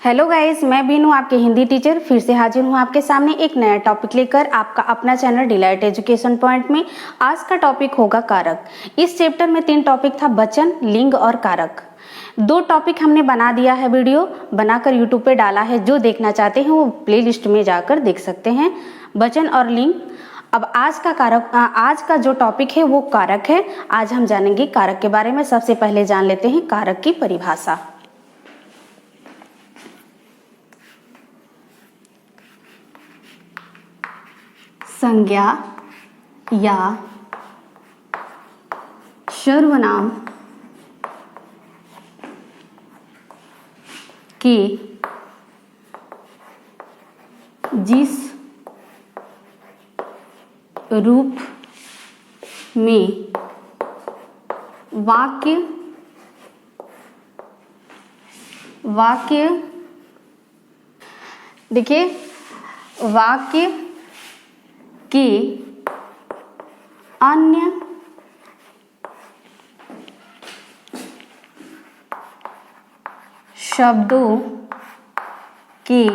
Hello guys, मैं बीनू आपके Hindi teacher फिर से हाजिर हूँ आपके सामने एक नया टॉपिक लेकर आपका अपना चैनल डिलाइट एजुकेशन पॉइंट में। आज का टॉपिक होगा कारक। इस चैप्टर में 3 टॉपिक था, वचन, लिंग और कारक। 2 टॉपिक हमने बना दिया है, वीडियो बनाकर यूट्यूब पे डाला है। जो देखना चाहते हैं वो प्लेलिस्ट में जाकर देख सकते हैं, वचन और लिंग। अब आज का जो टॉपिक है वो कारक है। आज हम जानेंगे कारक के बारे में। सबसे पहले जान लेते हैं कारक की परिभाषा। संज्ञा या सर्वनाम के जिस रूप में वाक्य देखिए, वाक्य के अन्य शब्दों के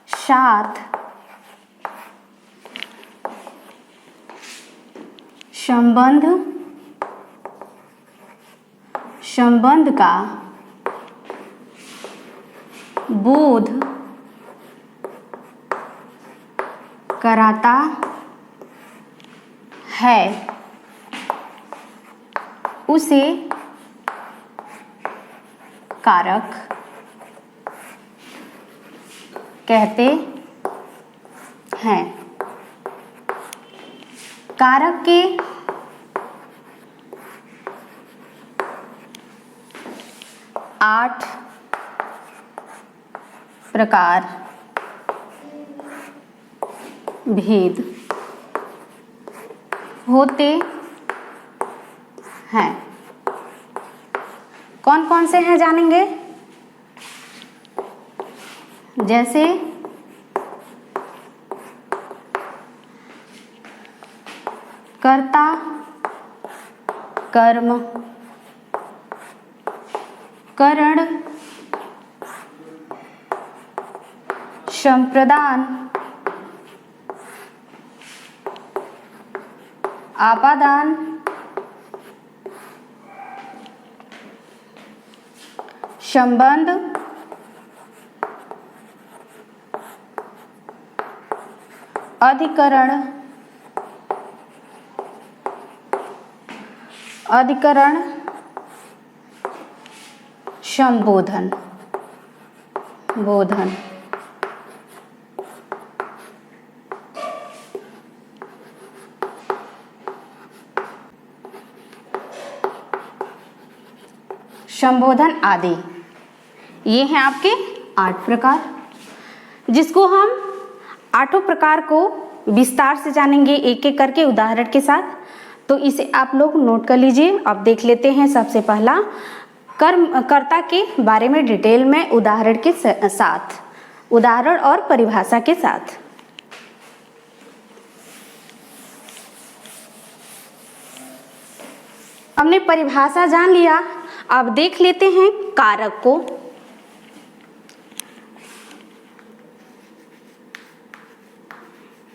साथ संबंध का बोध कराता है, उसे कारक कहते हैं। कारक के 8 प्रकार भेद होते हैं। कौन कौन से हैं जानेंगे। जैसे कर्ता, कर्म, करण, संप्रदान, आपादान, संबंध, अधिकरण, संबोधन, बोधन। संबोधन आदि, ये हैं आपके 8 प्रकार, जिसको हम 8 प्रकार को विस्तार से जानेंगे एक एक करके उदाहरण के साथ। तो इसे आप लोग नोट कर लीजिए। अब देख लेते हैं सबसे पहला कर्ता के बारे में डिटेल में उदाहरण के साथ, उदाहरण और परिभाषा के साथ। हमने परिभाषा जान लिया, अब देख लेते हैं कारक को।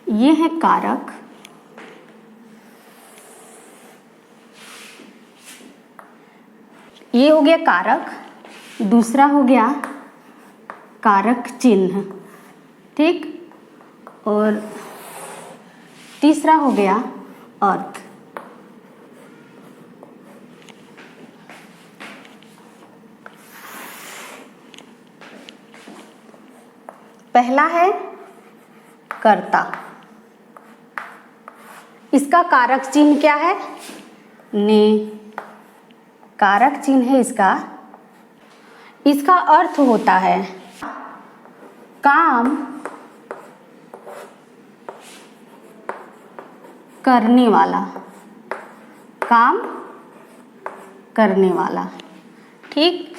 ये है कारक। ये हो गया कारक। दूसरा हो गया कारक चिन्ह, ठीक। और तीसरा हो गया अर्थ। पहला है कर्ता। इसका कारक चिन्ह क्या है? ने। कारक चिन्ह है इसका। इसका अर्थ होता है काम करने वाला, काम करने वाला, ठीक।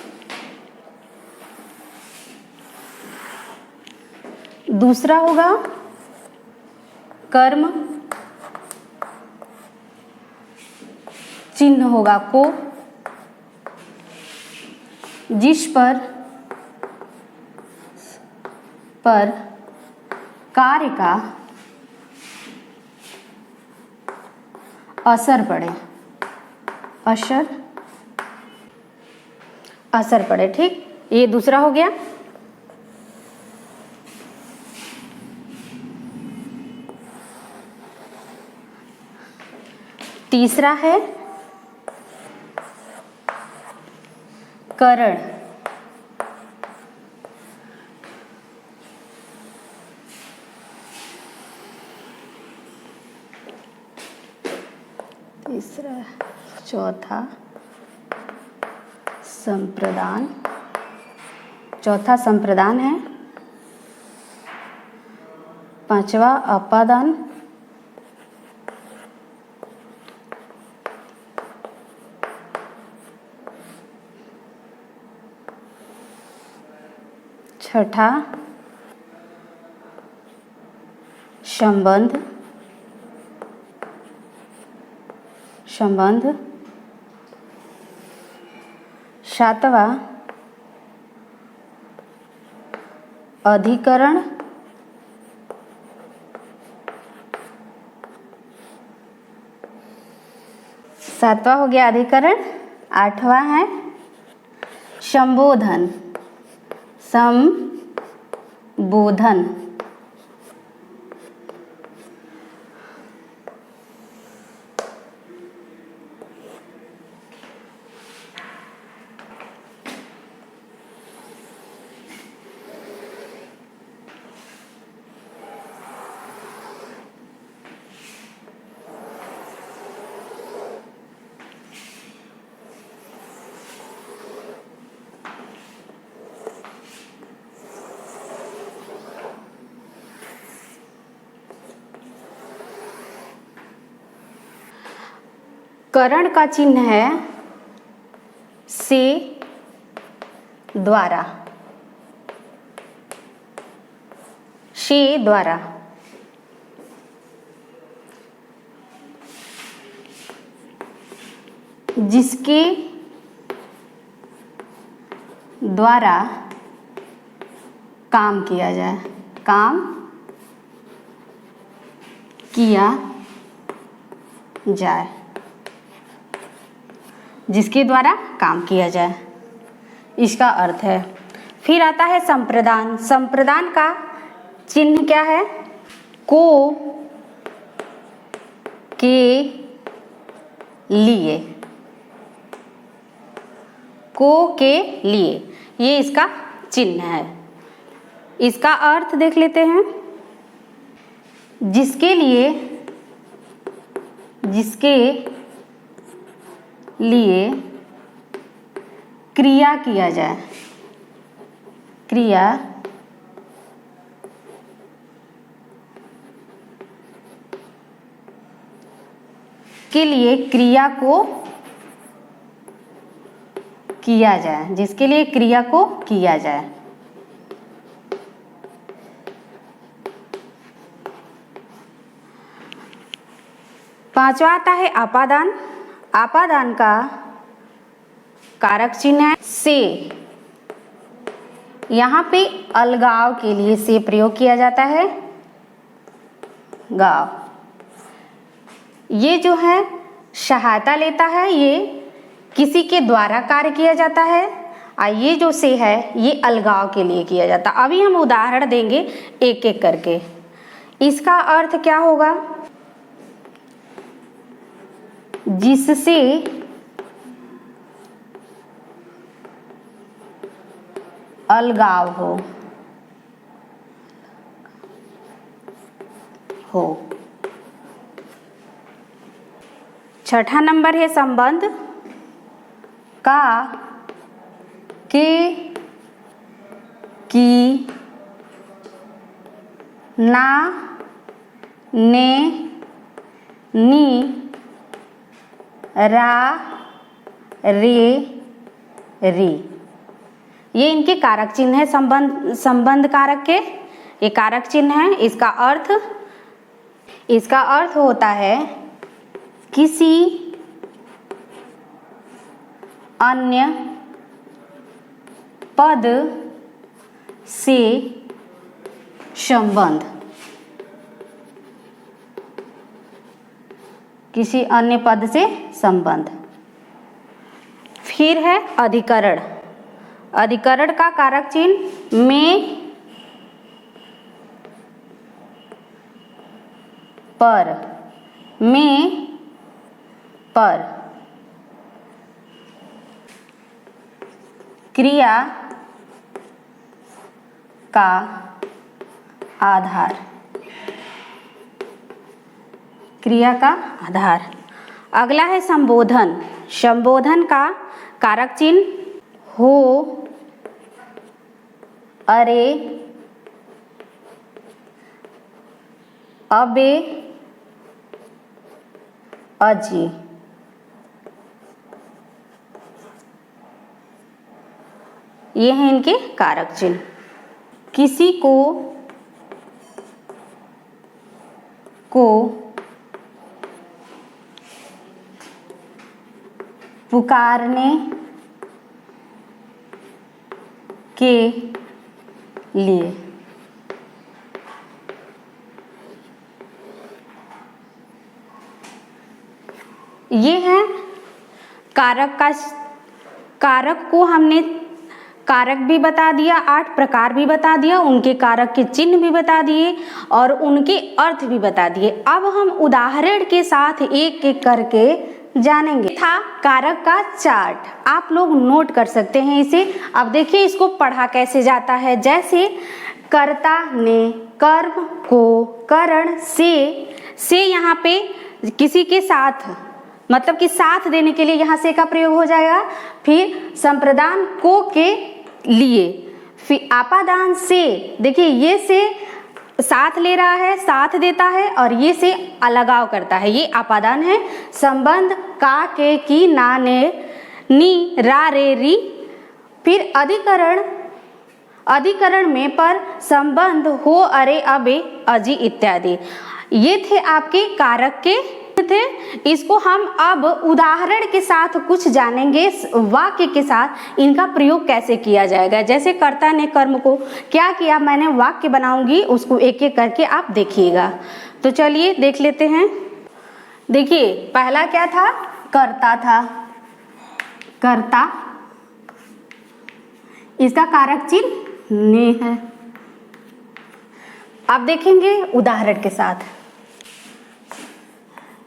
दूसरा होगा कर्म, चिन्ह होगा को, जिस पर पर कार्य का असर पड़े, असर पड़े। ठीक, ये दूसरा हो गया। तीसरा है करण। तीसरा, चौथा संप्रदान। चौथा संप्रदान है। पांचवा अपादान। छठा संबंध। सातवा अधिकरण। सातवां हो गया अधिकरण। आठवां है संबोधन। संबोधन। करण का चिन्ह है से द्वारा। से द्वारा। जिसके द्वारा काम किया जाए, काम किया जाए, जिसके द्वारा काम किया जाए, इसका अर्थ है। फिर आता है संप्रदान। संप्रदान का चिन्ह क्या है? को के लिए। को के लिए, ये इसका चिन्ह है। इसका अर्थ देख लेते हैं। जिसके लिए, जिसके लिए क्रिया किया जाए, क्रिया के लिए क्रिया को किया जाए, जिसके लिए क्रिया को किया जाए। पांचवा आता है आपादान। आपादान का कारक चिन्ह है से। यहाँ पे अलगाव के लिए से प्रयोग किया जाता है। गाव, ये जो है सहायता लेता है, ये किसी के द्वारा कार्य किया जाता है। और ये जो से है ये अलगाव के लिए किया जाता है। अभी हम उदाहरण देंगे एक एक करके। इसका अर्थ क्या होगा? जिससे अलगाव हो। छठा नंबर है संबंध का के की ना ने नी रा रे री, ये इनके कारक चिन्ह है। संबंध कारक के ये कारक चिन्ह है। इसका अर्थ होता है किसी अन्य पद से संबंध, किसी अन्य पद से संबंध। फिर है अधिकरण। अधिकरण का कारक चिन्ह में, पर, में, पर। क्रिया का आधार, क्रिया का आधार। अगला है संबोधन। संबोधन का कारक चिन्ह हो, अरे, अबे, अजी। ये हैं इनके कारक चिन्ह। किसी को पुकारने के लिए, ये है कारक का, कारक को हमने कारक भी बता दिया, 8 प्रकार भी बता दिया, उनके कारक के चिन्ह भी बता दिए और उनके अर्थ भी बता दिए। अब हम उदाहरण के साथ एक एक करके जानेंगे। था कारक का चार्ट, आप लोग नोट कर सकते हैं इसे। अब देखिए इसको पढ़ा कैसे जाता है। जैसे कर्ता ने कर्म को करण से यहाँ पे किसी के साथ, मतलब कि साथ देने के लिए यहाँ से का प्रयोग हो जाएगा। फिर संप्रदान को के लिए, फिर आपादान से, देखिए ये से साथ ले रहा है, साथ देता है, और ये से अलगाव करता है, ये आपादान है। संबंध का के की ना ने नी रा रे री। फिर अधिकरण, अधिकरण में पर, संबंध हो, अरे, अबे, अजी इत्यादि। ये थे आपके कारक के थे। इसको हम अब उदाहरण के साथ कुछ जानेंगे, वाक्य के साथ इनका प्रयोग कैसे किया जाएगा। जैसे कर्ता ने कर्म को क्या किया, मैंने वाक्य बनाऊंगी, उसको एक एक करके आप देखिएगा। तो चलिए देख लेते हैं। देखिए पहला क्या था, कर्ता था, कर्ता, इसका कारक चिन्ह ने है। आप देखेंगे उदाहरण के साथ।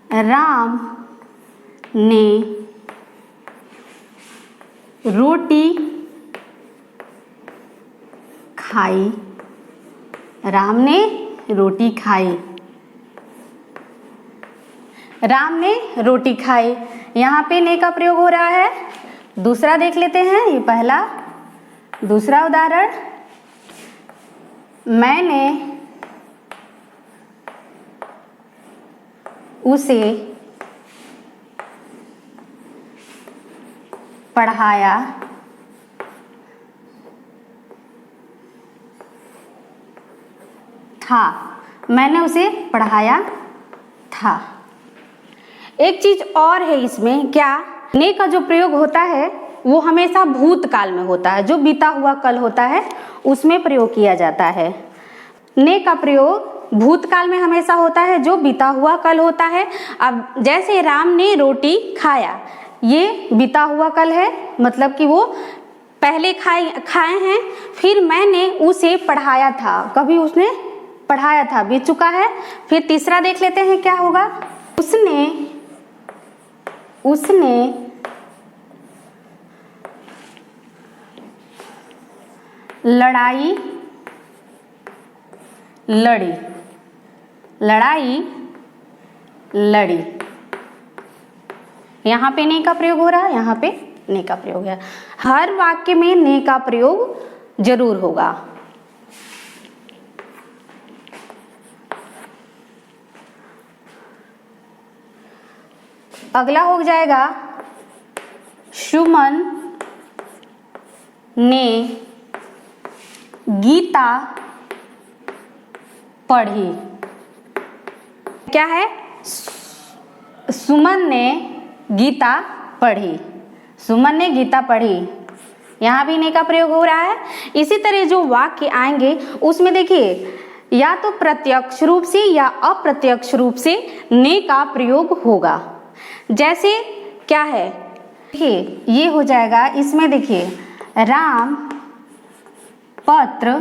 राम ने रोटी खाई, राम ने रोटी खाई, राम ने रोटी खाई। यहाँ पे ने का प्रयोग हो रहा है। दूसरा देख लेते हैं, ये पहला। दूसरा उदाहरण, मैंने उसे पढ़ाया था, मैंने उसे पढ़ाया था। एक चीज और है इसमें, क्या, ने का जो प्रयोग होता है वो हमेशा भूतकाल में होता है, जो बीता हुआ कल होता है उसमें प्रयोग किया जाता है। ने का प्रयोग भूतकाल में हमेशा होता है, जो बीता हुआ कल होता है। अब जैसे राम ने रोटी खाया, ये बीता हुआ कल है, मतलब कि वो पहले खाए हैं। फिर मैंने उसे पढ़ाया था, कभी उसने पढ़ाया था, बीत चुका है। फिर तीसरा देख लेते हैं क्या होगा, उसने लड़ाई लड़ी, लड़ाई लड़ी। यहाँ पे ने का प्रयोग हो रहा है, यहाँ पे ने का प्रयोग है। हर वाक्य में ने का प्रयोग जरूर होगा। अगला हो जाएगा, सुमन ने गीता पढ़ी। क्या है, सुमन ने गीता पढ़ी, सुमन ने गीता पढ़ी। यहाँ भी ने का प्रयोग हो रहा है। इसी तरह जो वाक्य आएंगे उसमें देखिए या तो प्रत्यक्ष रूप से या अप्रत्यक्ष रूप से ने का प्रयोग होगा। जैसे क्या है, देखिए ये हो जाएगा, इसमें देखिए राम पत्र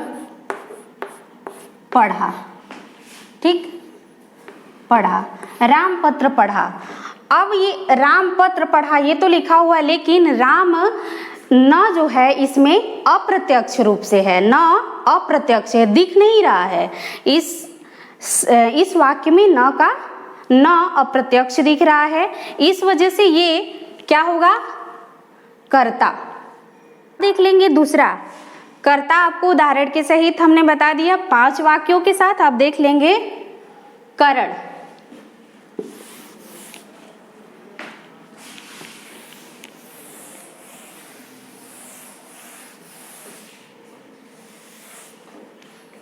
पढ़ा, ठीक, पढ़ा, राम पत्र पढ़ा। अब ये राम पत्र पढ़ा ये तो लिखा हुआ है, लेकिन राम न जो है इसमें अप्रत्यक्ष रूप से है, न अप्रत्यक्ष है, दिख नहीं रहा है। इस वाक्य में न का न अप्रत्यक्ष दिख रहा है, इस वजह से ये क्या होगा, कर्ता। देख लेंगे दूसरा कर्ता, आपको उदाहरण के सहित हमने बता दिया 5 वाक्यों के साथ। आप देख लेंगे करण।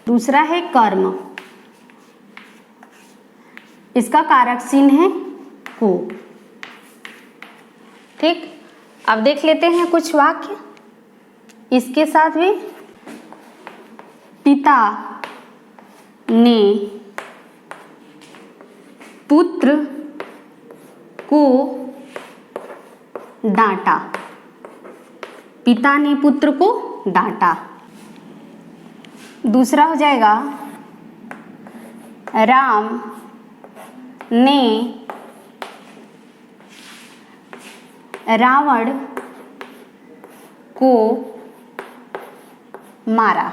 दूसरा है कर्म, इसका कारक चिन्ह है को, ठीक। अब देख लेते हैं कुछ वाक्य इसके साथ भी। पिता ने पुत्र को डांटा, पिता ने पुत्र को डांटा। दूसरा हो जाएगा राम ने रावण को मारा,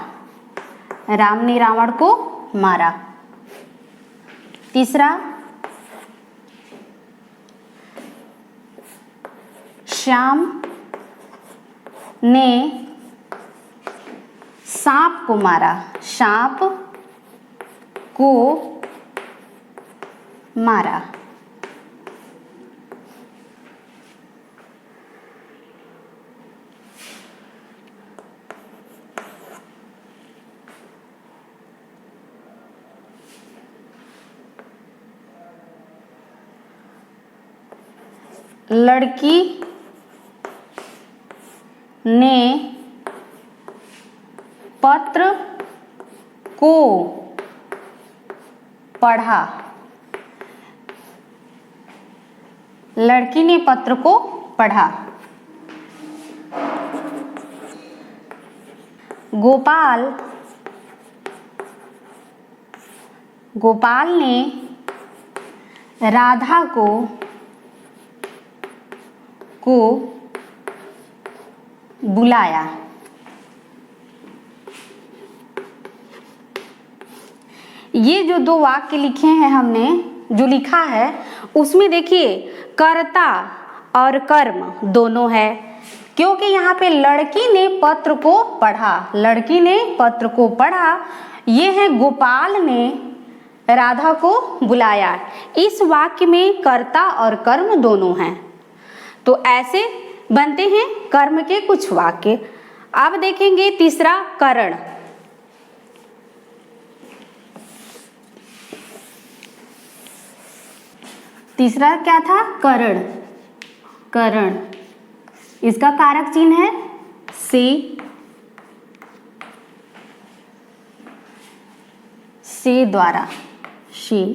राम ने रावण को मारा। तीसरा श्याम ने सांप को मारा, सांप को मारा। लड़की ने पत्र को पढ़ा, लड़की ने पत्र को पढ़ा। गोपाल ने राधा को बुलाया। ये जो 2 वाक्य लिखे हैं हमने, जो लिखा है उसमें देखिए कर्ता और कर्म दोनों है, क्योंकि यहाँ पे लड़की ने पत्र को पढ़ा, लड़की ने पत्र को पढ़ा, ये है गोपाल ने राधा को बुलाया। इस वाक्य में कर्ता और कर्म दोनों हैं, तो ऐसे बनते हैं कर्म के कुछ वाक्य। अब देखेंगे तीसरा करण। तीसरा क्या था, करण। करण, इसका कारक चिन्ह है से द्वारा, से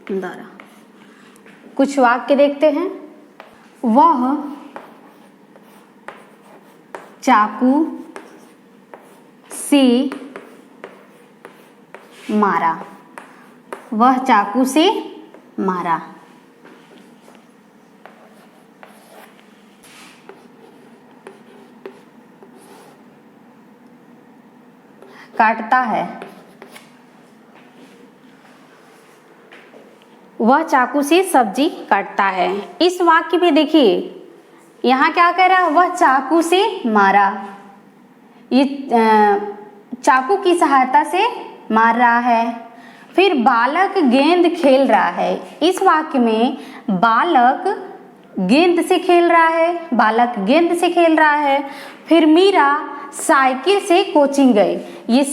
द्वारा। कुछ वाक्य देखते हैं। वह चाकू से मारा, वह चाकू से मारा। काटता है, वह चाकू से सब्जी काटता है। इस वाक्य में देखिए यहाँ क्या कह रहा है, वह चाकू से मारा, ये चाकू की सहायता से मार रहा है। फिर बालक गेंद खेल रहा है, इस वाक्य में बालक गेंद से खेल रहा है, बालक गेंद से खेल रहा है। फिर मीरा साइकिल से कोचिंग गई, ये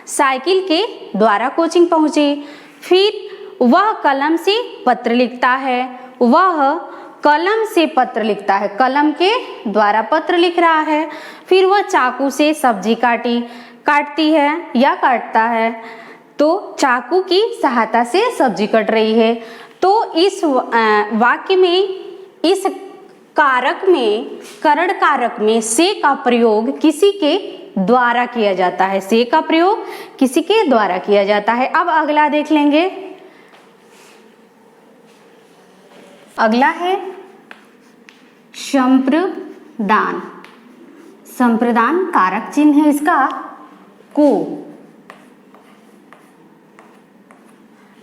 साइकिल के द्वारा कोचिंग पहुंचे। फिर वह कलम से पत्र लिखता है, वह कलम से पत्र लिखता है, कलम के द्वारा पत्र लिख रहा है। फिर वह चाकू से सब्जी काटती है या काटता है, तो चाकू की सहायता से सब्जी कट रही है। तो इस वाक्य में इस कारक में, करण कारक में से का प्रयोग किसी के द्वारा किया जाता है। से का प्रयोग किसी के द्वारा किया जाता है। अब अगला देख लेंगे। अगला है संप्रदान। संप्रदान कारक चिन्ह है इसका को,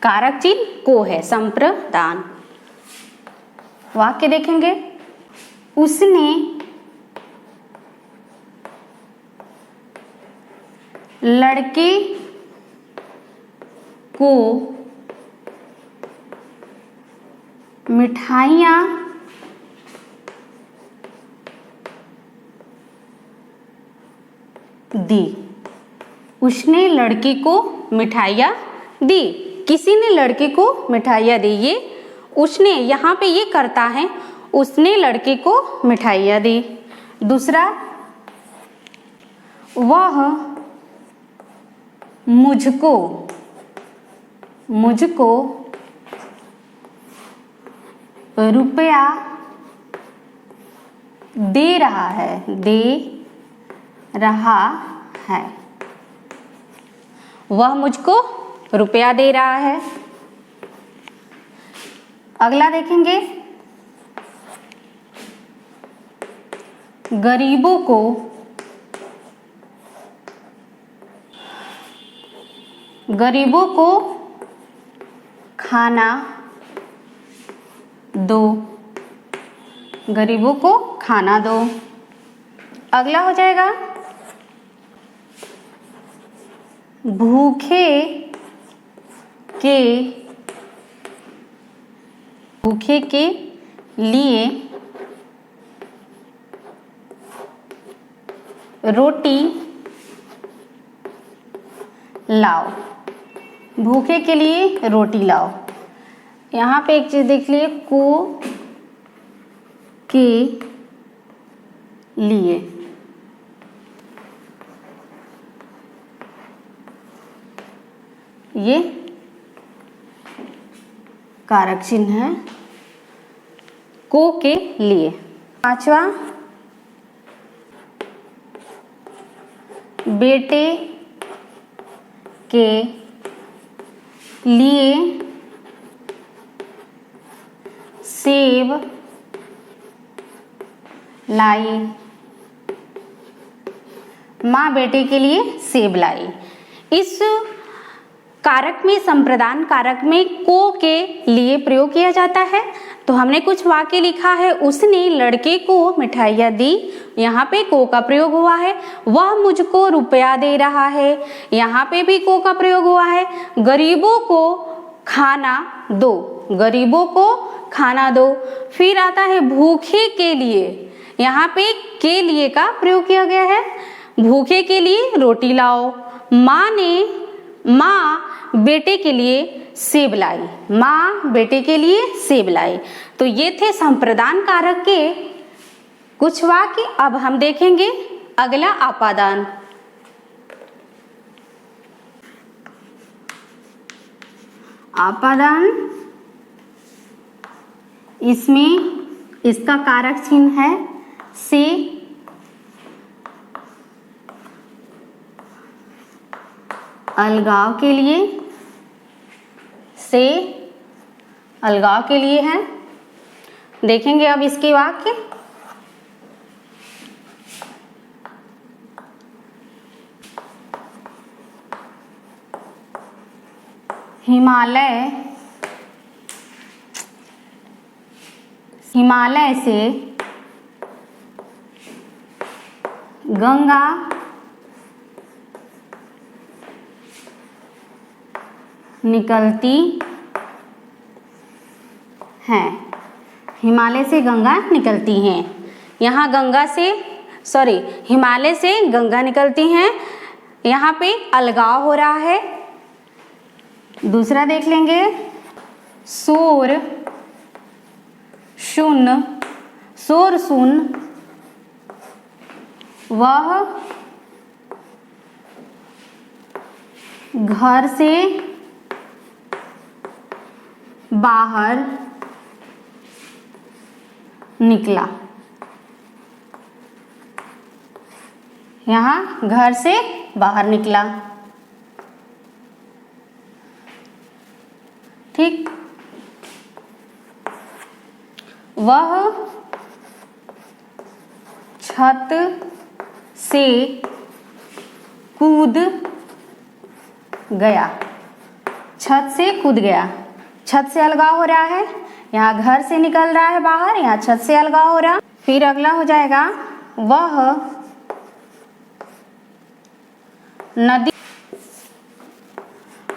कारक चिन्ह को है संप्रदान। वाक्य देखेंगे, उसने लड़के को मिठाइयाँ दी। उसने लड़के को मिठाइयाँ दी। किसी ने लड़के को मिठाइयाँ दी। ये उसने, यहाँ पे ये करता है, उसने लड़के को मिठाइयाँ दी। दूसरा, वह मुझको रुपया दे रहा है। वह मुझको रुपया दे रहा है। अगला देखेंगे, गरीबों को खाना दो। गरीबों को खाना दो। अगला हो जाएगा, भूखे के लिए रोटी लाओ। भूखे के लिए रोटी लाओ। यहाँ पे एक चीज देख लिए, को के लिए। ये कारक चिन्ह है को के लिए। पांचवा, बेटे के लिए सेब लाई। माँ बेटे के लिए सेब लाई। इस कारक में, संप्रदान कारक में को के लिए प्रयोग किया जाता है। तो हमने कुछ वाक्य लिखा है, उसने लड़के को मिठाइयाँ दी, यहाँ पे को का प्रयोग हुआ है। वह मुझको रुपया दे रहा है, यहाँ पे भी को का प्रयोग हुआ है। गरीबों को खाना दो, गरीबों को खाना दो। फिर आता है भूखे के लिए, यहाँ पे के लिए का प्रयोग किया गया है। भूखे के लिए रोटी लाओ। माँ बेटे के लिए सेब लाई। माँ बेटे के लिए सेब लाई। तो ये थे संप्रदान कारक के कुछ वाक्य। अब हम देखेंगे अगला आपादान। आपादान, इसमें इसका कारक चिन्ह है से। अलगाव के लिए, से अलगाव के लिए है। देखेंगे अब इसके वाक्य। हिमालय से गंगा निकलती है। हिमालय से गंगा निकलती हैं। यहाँ हिमालय से गंगा निकलती हैं। यहाँ पे अलगाव हो रहा है। दूसरा देख लेंगे, शोर सुन वह घर से बाहर निकला। यहाँ घर से बाहर निकला, ठीक। वह छत से कूद गया। छत से कूद गया, छत से अलगाव हो रहा है। यहाँ घर से निकल रहा है बाहर, यहाँ छत से अलगाव हो रहा। फिर अगला हो जाएगा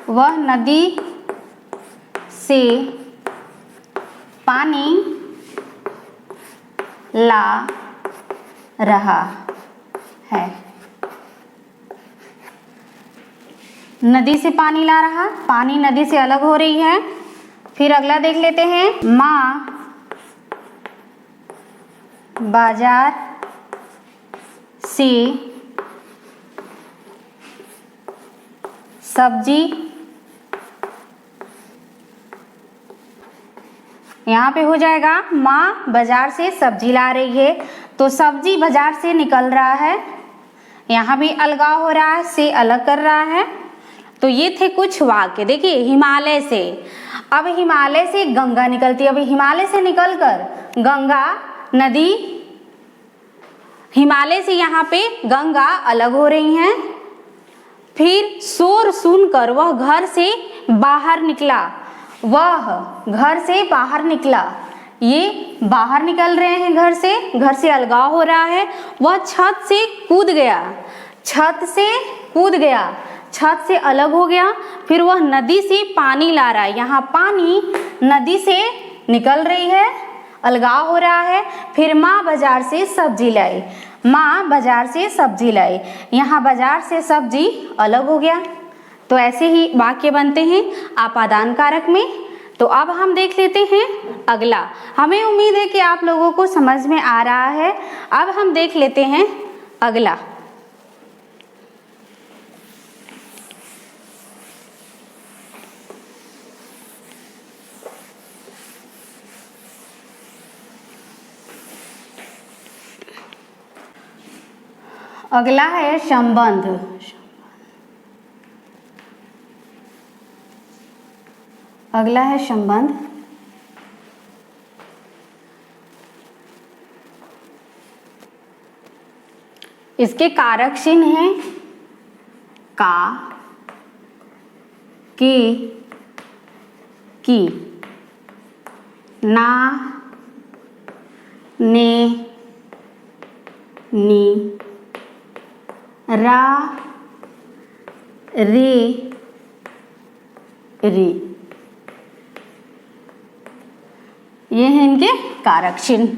वह नदी से पानी ला रहा है। नदी से पानी ला रहा, पानी नदी से अलग हो रही है। फिर अगला देख लेते हैं, माँ बाजार से सब्जी, यहाँ पे हो जाएगा माँ बाजार से सब्जी ला रही है, तो सब्जी बाजार से निकल रहा है। यहाँ भी अलगाव हो रहा है, से अलग कर रहा है। तो ये थे कुछ वाक्य। देखिए, हिमालय से, अब हिमालय से गंगा निकलती है। अब हिमालय से निकलकर गंगा नदी, हिमालय से यहाँ पे गंगा अलग हो रही हैं। फिर शोर सुनकर वह घर से बाहर निकला। वह घर से बाहर निकला, ये बाहर निकल रहे हैं घर से अलगाव हो रहा है। वह छत से कूद गया, छत से कूद गया, छत से अलग हो गया। फिर वह नदी से पानी ला रहा है, यहाँ पानी नदी से निकल रही है, अलगाव हो रहा है। फिर माँ बाजार से सब्जी लाई, माँ बाजार से सब्जी लाई, यहाँ बाजार से सब्जी अलग हो गया। तो ऐसे ही वाक्य बनते हैं आपादान कारक में। तो अब हम देख लेते हैं अगला। हमें उम्मीद है कि आप लोगों को समझ में आ रहा है। अब हम देख लेते हैं अगला। अगला है संबंध। अगला है संबंध। इसके कारक चिन्ह हैं का, की, ना, ने, नी, रा, रे, री। ये हैं इनके कारक चिन्ह।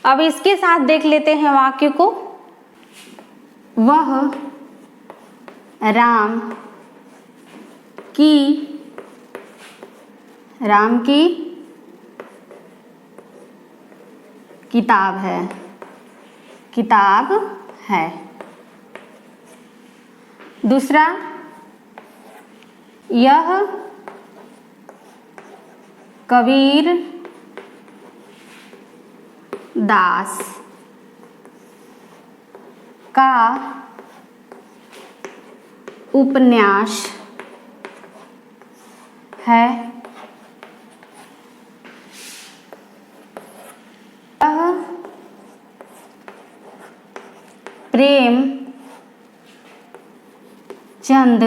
अब इसके साथ देख लेते हैं वाक्य को। वह राम की किताब है। दूसरा, यह कबीर दास का उपन्यास है। यह प्रेम चंद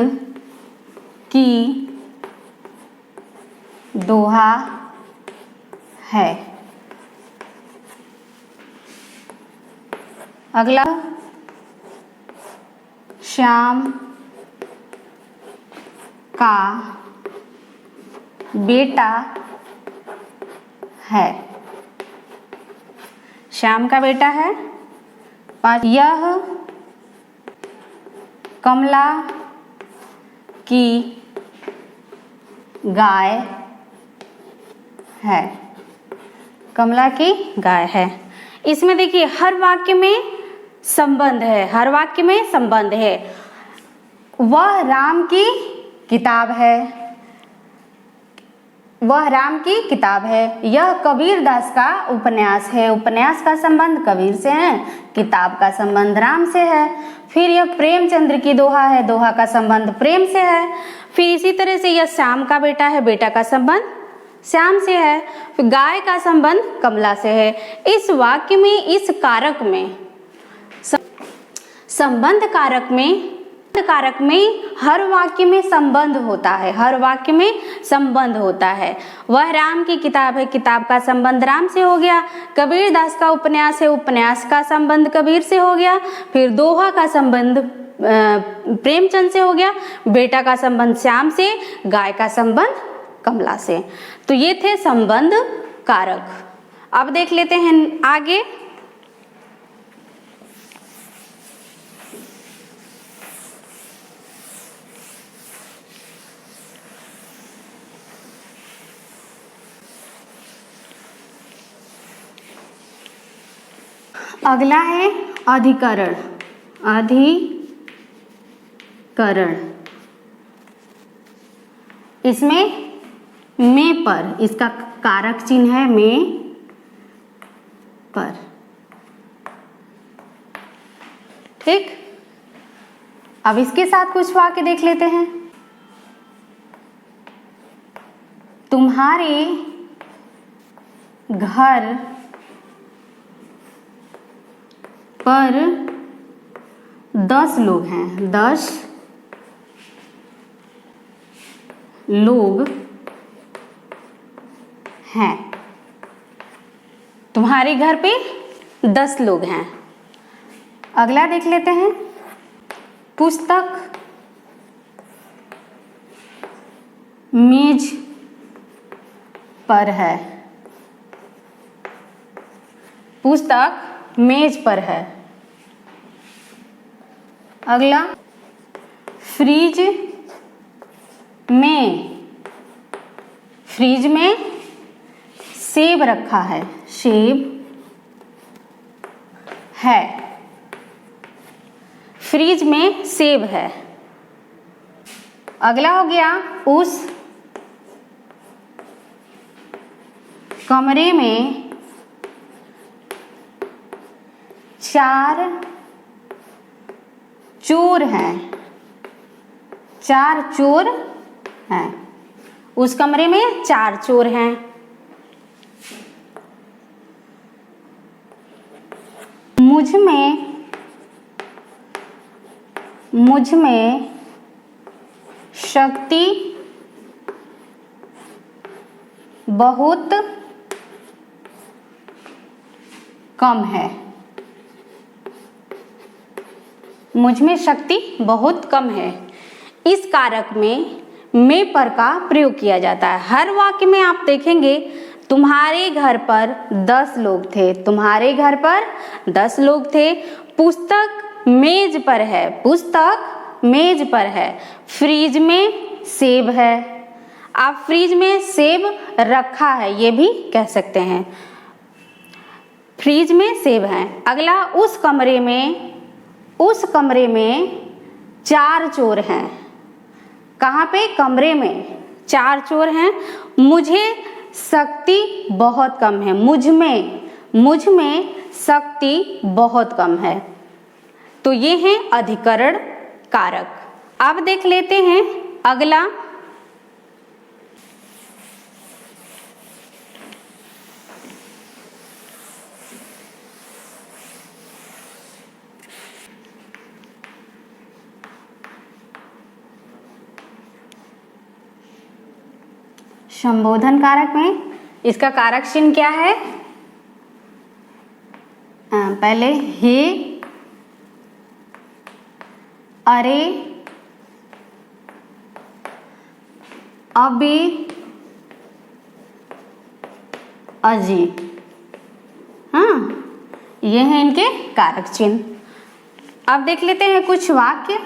की दोहा है। अगला, श्याम का बेटा है। श्याम का बेटा है। यह कमला की गाय है। कमला की गाय है। इसमें देखिए हर वाक्य में संबंध है, हर वाक्य में संबंध है। वह राम की किताब है, वह राम की किताब है। यह कबीर दास का उपन्यास है, उपन्यास का संबंध कबीर से है, किताब का संबंध राम से है। फिर यह प्रेमचंद्र की दोहा है, दोहा का संबंध प्रेम से है। फिर इसी तरह से यह श्याम का बेटा है, बेटा का संबंध श्याम से है। फिर गाय का संबंध कमला से है। इस वाक्य में, इस कारक में, संबंध कारक में हर वाक्य में संबंध होता है, हर वाक्य में संबंध होता है। वह राम की किताब है, किताब का संबंध राम से हो गया। कबीर दास का उपन्यास है, उपन्यास का संबंध कबीर से हो गया। फिर दोहा का संबंध प्रेमचंद से हो गया, बेटा का संबंध श्याम से, गाय का संबंध कमला से। तो ये थे संबंध कारक। अब देख लेते हैं आगे। अगला है अधिकरण। अधिकरण, इसमें में पर, इसका कारक चिन्ह है में पर। ठीक, अब इसके साथ कुछ वाक्य देख लेते हैं। तुम्हारे घर पर 10 लोग हैं, 10 लोग हैं। तुम्हारे घर पे 10 लोग हैं। अगला देख लेते हैं। पुस्तक मेज पर है, पुस्तक मेज पर है। अगला, फ्रिज में सेब रखा है, सेब है, फ्रिज में सेब है। अगला हो गया, उस कमरे में 4 चोर हैं, 4 चोर हैं। उस कमरे में 4 चोर हैं। मुझ में शक्ति बहुत कम है, मुझ में शक्ति बहुत कम है। इस कारक में पर का प्रयोग किया जाता है। हर वाक्य में आप देखेंगे, तुम्हारे घर पर 10 लोग थे, तुम्हारे घर पर 10 लोग थे। पुस्तक मेज पर है, पुस्तक मेज पर है। फ्रिज में सेब है, आप फ्रिज में सेब रखा है ये भी कह सकते हैं, फ्रिज में सेब है। अगला, उस कमरे में 4 चोर हैं। कहाँ पे? कमरे में 4 चोर हैं। मुझे शक्ति बहुत कम है, मुझ में शक्ति बहुत कम है। तो ये हैं अधिकरण कारक। अब देख लेते हैं अगला, संबोधन कारक में इसका कारक चिन्ह क्या है? पहले हे, अरे, अबे, अजी। हाँ, ये हैं इनके कारक चिन्ह। अब देख लेते हैं कुछ वाक्य।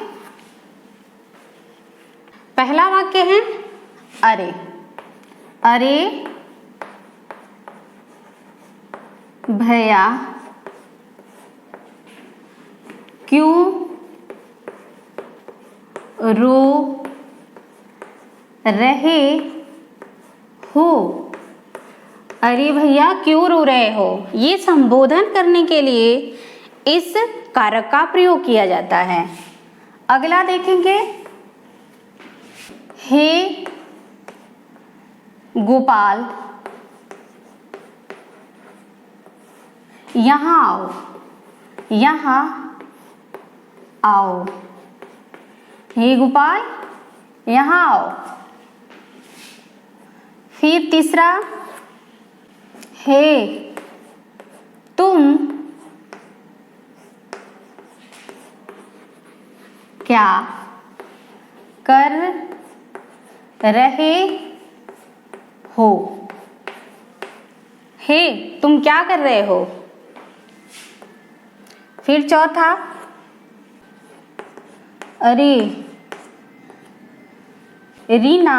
पहला वाक्य है अरे। अरे भैया क्यों रो रहे हो। अरे भैया क्यों रो रहे हो, ये संबोधन करने के लिए इस कारक का प्रयोग किया जाता है। अगला देखेंगे, हे गोपाल यहाँ आओ, यहाँ आओ। हे गोपाल यहाँ आओ। फिर तीसरा, हे तुम क्या कर रहे हो। हे तुम क्या कर रहे हो। फिर चौथा, अरे रीना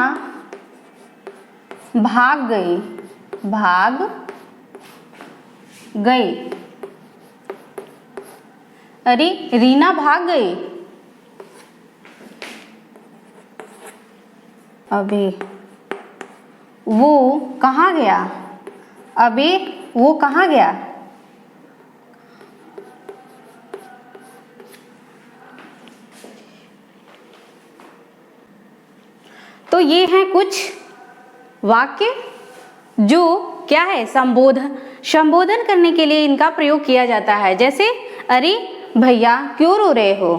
भाग गई, भाग गई। अरे रीना भाग गई। अबे वो कहाँ गया, अबे वो कहाँ गया। तो ये हैं कुछ वाक्य जो क्या है, संबोधन करने के लिए इनका प्रयोग किया जाता है। जैसे अरे भैया क्यों रो रहे हो,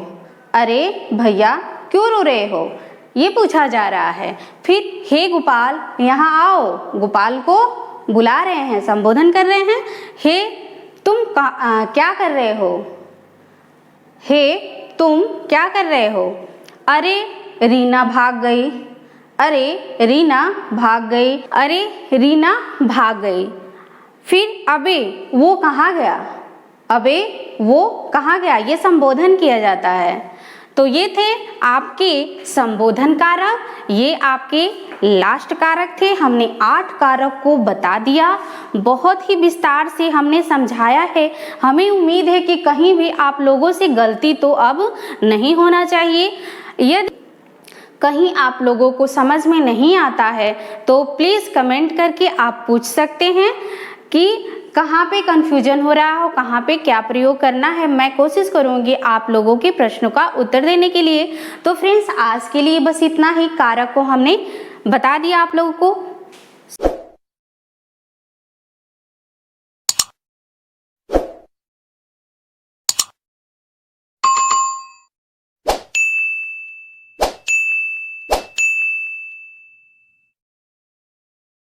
अरे भैया क्यों रो रहे हो, ये पूछा जा रहा है। फिर हे गोपाल यहाँ आओ, गोपाल को बुला रहे हैं, संबोधन कर रहे हैं। हे तुम क्या कर रहे हो, हे तुम क्या कर रहे हो। अरे रीना भाग गई, अरे रीना भाग गई, अरे रीना भाग गई। फिर अबे वो कहाँ गया, अबे वो कहाँ गया, ये संबोधन किया जाता है। तो ये थे आपके संबोधन कारक, ये आपके लास्ट कारक थे। हमने 8 कारक को बता दिया, बहुत ही विस्तार से हमने समझाया है। हमें उम्मीद है कि कहीं भी आप लोगों से गलती तो अब नहीं होना चाहिए। यदि कहीं आप लोगों को समझ में नहीं आता है तो प्लीज़ कमेंट करके आप पूछ सकते हैं कि कहाँ पे कन्फ्यूजन हो रहा हो, कहाँ पे क्या प्रयोग करना है। मैं कोशिश करूँगी आप लोगों के प्रश्नों का उत्तर देने के लिए। तो फ्रेंड्स आज के लिए बस इतना ही, कारक को हमने बता दिया आप लोगों को।